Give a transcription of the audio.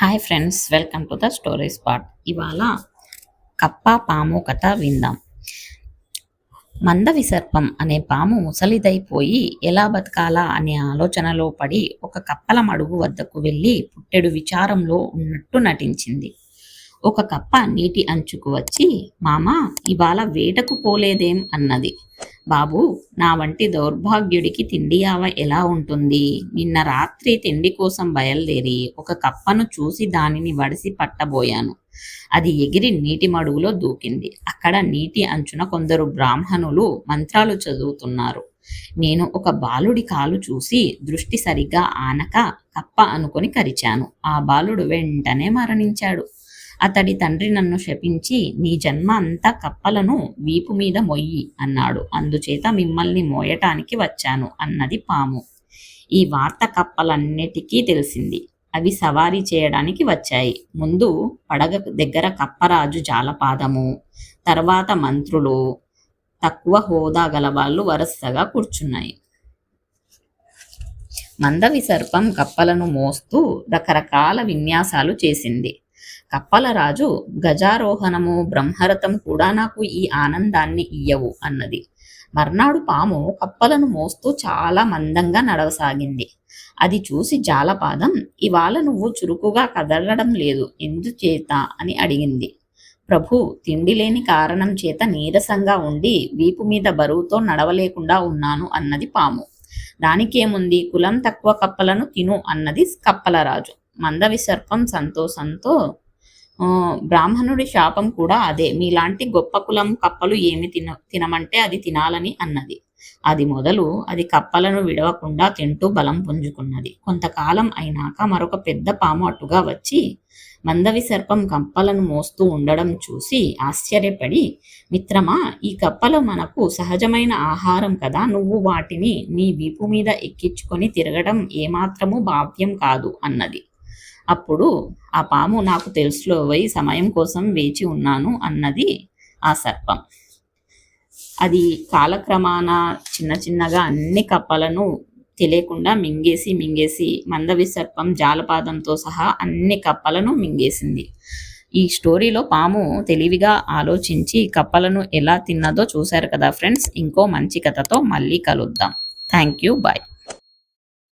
Hi friends, welcome to the story spot. ఇవాళ కప్ప పాము కథ విందాం. మందవిసర్పం అనే పాము ముసలిదైపోయి ఎలా బతకాలా అనే ఆలోచనలో పడి ఒక కప్పల మడుగు వద్దకు వెళ్ళి పుట్టెడు విచారంలో ఉన్నట్టు నటించింది. ఒక కప్ప నీటి అంచుకు వచ్చి, మామా, ఇవాళ వేటకు పోలేదేం అన్నది. బాబూ, నా వంటి దౌర్భాగ్యుడికి తిండి యావ ఎలా ఉంటుంది? నిన్న రాత్రి తిండి కోసం బయలుదేరి ఒక కప్పను చూసి దానిని వడిసి పట్టబోయాను. అది ఎగిరి నీటి మడుగులో దూకింది. అక్కడ నీటి అంచున కొందరు బ్రాహ్మణులు మంత్రాలు చదువుతున్నారు. నేను ఒక బాలుడి కాలు చూసి దృష్టి సరిగ్గా ఆనక కప్ప అనుకొని కరిచాను. ఆ బాలుడు వెంటనే మరణించాడు. అతడి తండ్రి నన్ను శపించి, నీ జన్మ అంతా కప్పలను వీపు మీద మొయ్యి అన్నాడు. అందుచేత మిమ్మల్ని మోయటానికి వచ్చాను అన్నది పాము. ఈ వార్త కప్పలన్నిటికీ తెలిసింది. అవి సవారీ చేయడానికి వచ్చాయి. ముందు పడగ దగ్గర కప్పరాజు జాలపాదము, తర్వాత మంత్రులు, తక్కువ హోదా గల వాళ్ళు వరుసగా కూర్చున్నాయి. మందవిసర్పం కప్పలను మోస్తూ రకరకాల విన్యాసాలు చేసింది. కప్పల రాజు, గజారోహణము, బ్రహ్మరథం కూడా నాకు ఈ ఆనందాన్ని ఇయ్యవు అన్నది. మర్నాడు పాము కప్పలను మోస్తూ చాలా మందంగా నడవసాగింది. అది చూసి జాలపాదం, ఇవాళ నువ్వు చురుకుగా కదలడం లేదు, ఎందుచేత అని అడిగింది. ప్రభు, తిండి లేని కారణం చేత నీరసంగా ఉండి వీపు మీద బరువుతో నడవలేకుండా ఉన్నాను అన్నది పాము. దానికేముంది, కులం తక్కువ కప్పలను తిను అన్నది కప్పలరాజు. మందవిసర్పం సంతోషంతో, బ్రాహ్మణుడి శాపం కూడా అదే, మీలాంటి గొప్ప కులం కప్పలు ఏమి తినమంటే అది తినాలని అన్నది. అది మొదలు అది కప్పలను విడవకుండా తింటూ బలం పుంజుకున్నది. కొంతకాలం అయినాక మరొక పెద్ద పాము అటుగా వచ్చి మందవిసర్పం కప్పలను మోస్తూ ఉండడం చూసి ఆశ్చర్యపడి, మిత్రమా, ఈ కప్పలు మనకు సహజమైన ఆహారం కదా, నువ్వు వాటిని నీ వీపు మీద ఎక్కించుకొని తిరగడం ఏమాత్రము భావ్యం కాదు అన్నది. అప్పుడు ఆ పాము, నాకు తెలుసులోవై, సమయం కోసం వేచి ఉన్నాను అన్నది ఆ సర్పం. అది కాలక్రమాన చిన్న చిన్నగా అన్ని కప్పలను తెలియకుండా మింగేసి మందవిసర్పం జాలపాదంతో సహా అన్ని కప్పలను మింగేసింది. ఈ స్టోరీలో పాము తెలివిగా ఆలోచించి కప్పలను ఎలా తిన్నదో చూశారు కదా ఫ్రెండ్స్. ఇంకో మంచి కథతో మళ్ళీ కలుద్దాం. Thank you, bye.